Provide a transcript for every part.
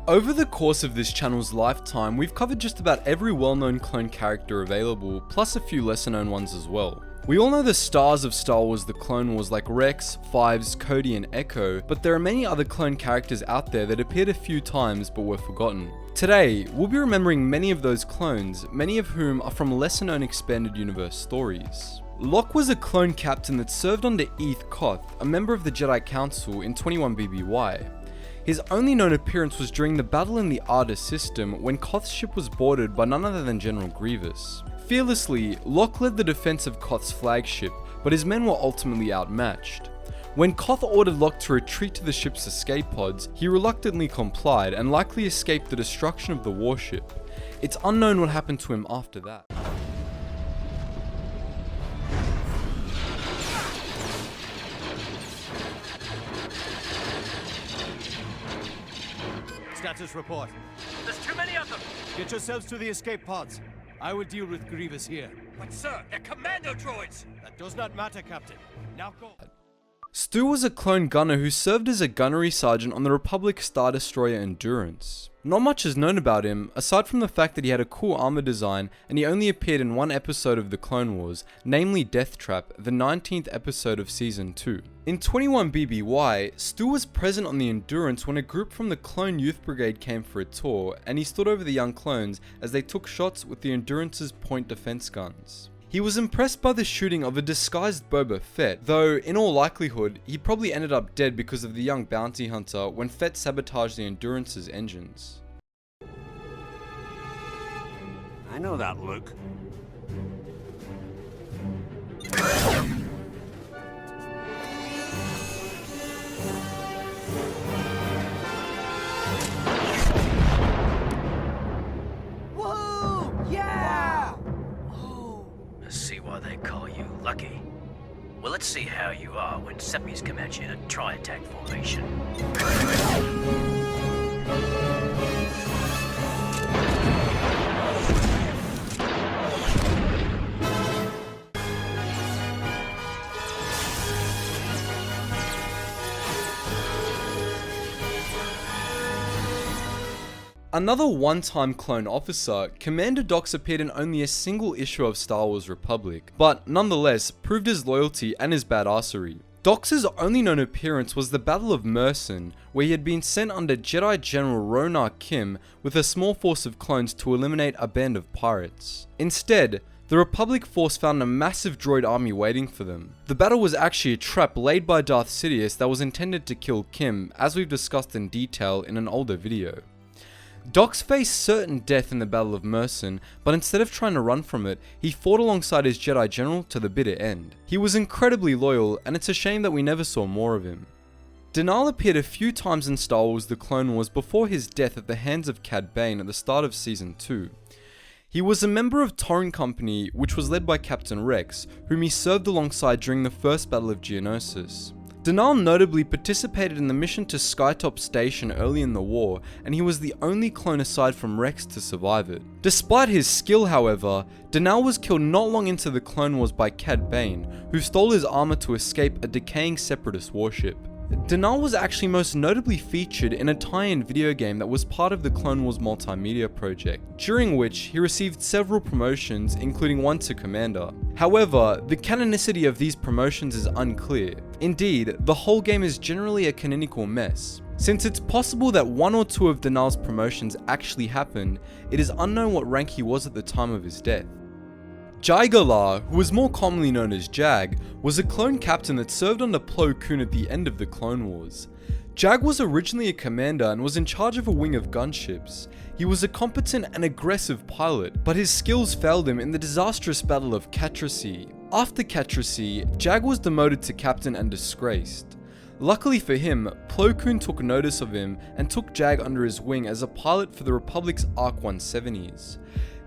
Over the course of this channel's lifetime, we've covered just about every well-known clone character available, plus a few lesser-known ones as well. We all know the stars of Star Wars: The Clone Wars like Rex, Fives, Cody, and Echo, but there are many other clone characters out there that appeared a few times but were forgotten. Today, we'll be remembering many of those clones, many of whom are from lesser-known expanded universe stories. Locke was a clone captain that served under Eth Koth, a member of the Jedi Council in 21 BBY. His only known appearance was during the battle in the Arda system when Koth's ship was boarded by none other than General Grievous. Fearlessly, Locke led the defense of Koth's flagship, but his men were ultimately outmatched. When Koth ordered Locke to retreat to the ship's escape pods, he reluctantly complied and likely escaped the destruction of the warship. It's unknown what happened to him after that. Status report. There's too many of them! Get yourselves to the escape pods. I will deal with Grievous here. But sir, they're commando droids! That does not matter, Captain. Now go. Stu was a clone gunner who served as a gunnery sergeant on the Republic Star Destroyer Endurance. Not much is known about him, aside from the fact that he had a cool armor design and he only appeared in one episode of the Clone Wars, namely Death Trap, the 19th episode of Season 2. In 21 BBY, Stu was present on the Endurance when a group from the Clone Youth Brigade came for a tour, and he stood over the young clones as they took shots with the Endurance's point defense guns. He was impressed by the shooting of a disguised Boba Fett, though in all likelihood, he probably ended up dead because of the young bounty hunter when Fett sabotaged the Endurance's engines. I know that look. Woohoo! Yeah! Let's see why they call you lucky. Well, let's see how you are when Seppies come at you in a tri-attack formation. Another one-time clone officer, Commander Dox appeared in only a single issue of Star Wars Republic, but nonetheless proved his loyalty and his badassery. Dox's only known appearance was the Battle of Mersin, where he had been sent under Jedi General Ronar Kim with a small force of clones to eliminate a band of pirates. Instead, the Republic force found a massive droid army waiting for them. The battle was actually a trap laid by Darth Sidious that was intended to kill Kim, as we've discussed in detail in an older video. Dox faced certain death in the Battle of Mersin, but instead of trying to run from it, he fought alongside his Jedi General to the bitter end. He was incredibly loyal, and it's a shame that we never saw more of him. Denal appeared a few times in Star Wars: The Clone Wars before his death at the hands of Cad Bane at the start of Season 2. He was a member of Torrent Company, which was led by Captain Rex, whom he served alongside during the First Battle of Geonosis. Denal notably participated in the mission to Skytop Station early in the war, and he was the only clone aside from Rex to survive it. Despite his skill, however, Denal was killed not long into the Clone Wars by Cad Bane, who stole his armor to escape a decaying Separatist warship. Denal was actually most notably featured in a tie-in video game that was part of the Clone Wars multimedia project, during which he received several promotions, including one to Commander. However, the canonicity of these promotions is unclear. Indeed, the whole game is generally a canonical mess. Since it's possible that one or two of Denal's promotions actually happened, it is unknown what rank he was at the time of his death. Jaigalar, who was more commonly known as Jag, was a clone captain that served under Plo Koon at the end of the Clone Wars. Jag was originally a commander and was in charge of a wing of gunships. He was a competent and aggressive pilot, but his skills failed him in the disastrous Battle of Catrassi. After Catrassi, Jag was demoted to captain and disgraced. Luckily for him, Plo Koon took notice of him and took Jag under his wing as a pilot for the Republic's ARC 170s.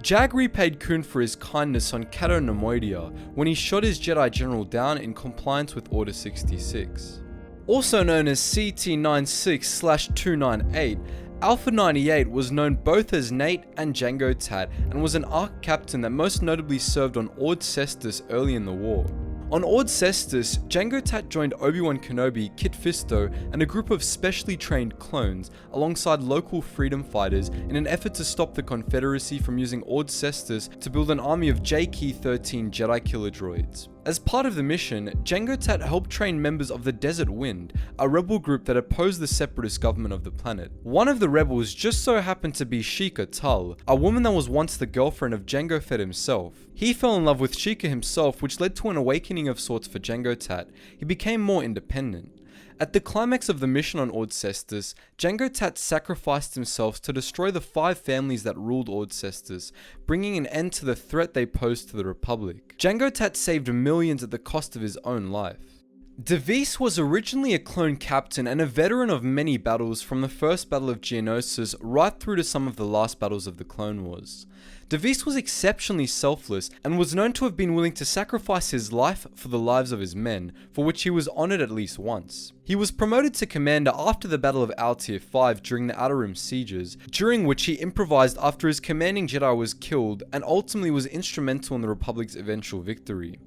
Jag repaid Koon for his kindness on Cato Nemoidia when he shot his Jedi General down in compliance with Order 66. Also known as CT-96/298, Alpha 98 was known both as Nate and Jango Tat and was an ARC captain that most notably served on Ord Cestus early in the war. On Ord Cestus, Jango Tat joined Obi-Wan Kenobi, Kit Fisto, and a group of specially trained clones alongside local freedom fighters in an effort to stop the Confederacy from using Ord Cestus to build an army of JK-13 Jedi killer droids. As part of the mission, Jango Tat helped train members of the Desert Wind, a rebel group that opposed the separatist government of the planet. One of the rebels just so happened to be Sheikah Tull, a woman that was once the girlfriend of Jango Fett himself. He fell in love with Sheikah himself, which led to an awakening of sorts for Jango Tat. He became more independent. At the climax of the mission on Ord Cestus, Jango Tat sacrificed himself to destroy the 5 families that ruled Ord Cestus, bringing an end to the threat they posed to the Republic. Jango Tat saved millions at the cost of his own life. Deis was originally a clone captain and a veteran of many battles, from the first Battle of Geonosis right through to some of the last battles of the Clone Wars. Deis was exceptionally selfless and was known to have been willing to sacrifice his life for the lives of his men, for which he was honoured at least once. He was promoted to commander after the Battle of Altir 5 during the Outer Rim sieges, during which he improvised after his commanding Jedi was killed and ultimately was instrumental in the Republic's eventual victory.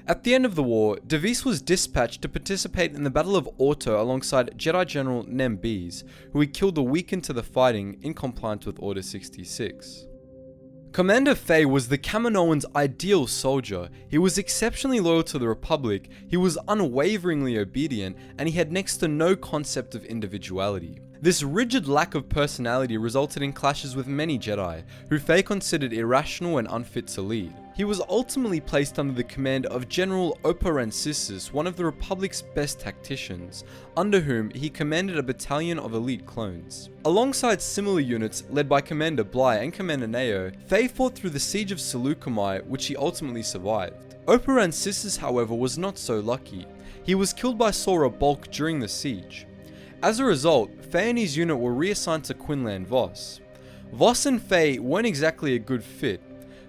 At the end of the war, Deis was dispatched to participate in the Battle of Orto alongside Jedi General Nem Bees, who he killed a week into the fighting in compliance with Order 66. Commander Faie was the Kaminoan's ideal soldier. He was exceptionally loyal to the Republic, he was unwaveringly obedient, and he had next to no concept of individuality. This rigid lack of personality resulted in clashes with many Jedi, who Faie considered irrational and unfit to lead. He was ultimately placed under the command of General Appo Rancisis, one of the Republic's best tacticians, under whom he commanded a battalion of elite clones. Alongside similar units led by Commander Bly and Commander Neo, Faie fought through the siege of Seleucami, which he ultimately survived. Appo Rancisis, however, was not so lucky. He was killed by Sora Bulk during the siege. As a result, Faie and his unit were reassigned to Quinlan Vos. Vos and Faie weren't exactly a good fit.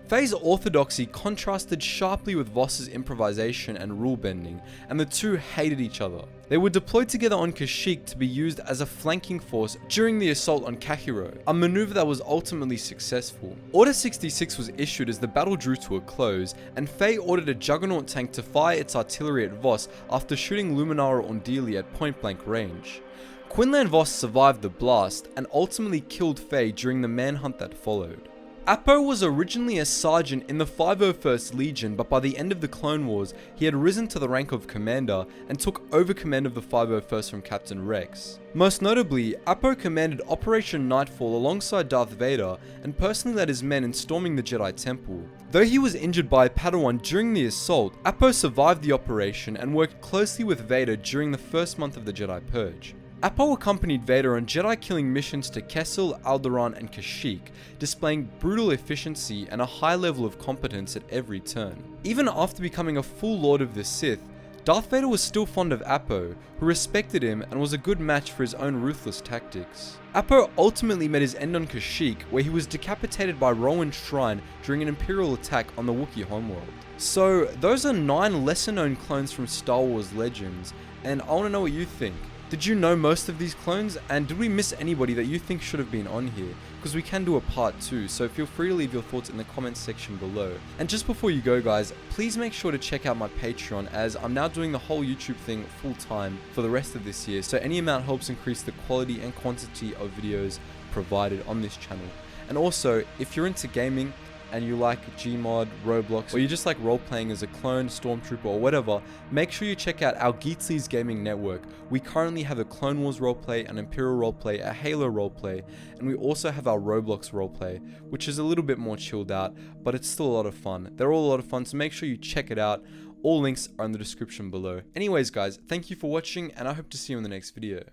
Faie's orthodoxy contrasted sharply with Vos's improvisation and rule bending, and the two hated each other. They were deployed together on Kashyyyk to be used as a flanking force during the assault on Kahiro, a maneuver that was ultimately successful. Order 66 was issued as the battle drew to a close, and Faie ordered a Juggernaut tank to fire its artillery at Vos after shooting Luminara Undili at point-blank range. Quinlan Vos survived the blast and ultimately killed Faie during the manhunt that followed. Appo was originally a sergeant in the 501st Legion, but by the end of the Clone Wars, he had risen to the rank of commander and took over command of the 501st from Captain Rex. Most notably, Appo commanded Operation Nightfall alongside Darth Vader and personally led his men in storming the Jedi Temple. Though he was injured by a Padawan during the assault, Appo survived the operation and worked closely with Vader during the first month of the Jedi Purge. Appo accompanied Vader on Jedi-killing missions to Kessel, Alderaan, and Kashyyyk, displaying brutal efficiency and a high level of competence at every turn. Even after becoming a full Lord of the Sith, Darth Vader was still fond of Appo, who respected him and was a good match for his own ruthless tactics. Appo ultimately met his end on Kashyyyk, where he was decapitated by Rowan's Shrine during an Imperial attack on the Wookiee homeworld. So, those are 9 lesser-known clones from Star Wars Legends, and I want to know what you think. Did you know most of these clones, and did we miss anybody that you think should have been on here? Because we can do a part 2, so feel free to leave your thoughts in the comments section below. And just before you go guys, please make sure to check out my Patreon, as I'm now doing the whole YouTube thing full time for the rest of this year, so any amount helps increase the quality and quantity of videos provided on this channel. And also, if you're into gaming, and you like Gmod, Roblox, or you just like role-playing as a clone, stormtrooper, or whatever, make sure you check out our Geetsly's gaming network. We currently have a Clone Wars roleplay, an Imperial roleplay, a Halo roleplay, and we also have our Roblox roleplay, which is a little bit more chilled out, but it's still a lot of fun. They're all a lot of fun, so make sure you check it out. All links are in the description below. Anyways guys, thank you for watching, and I hope to see you in the next video.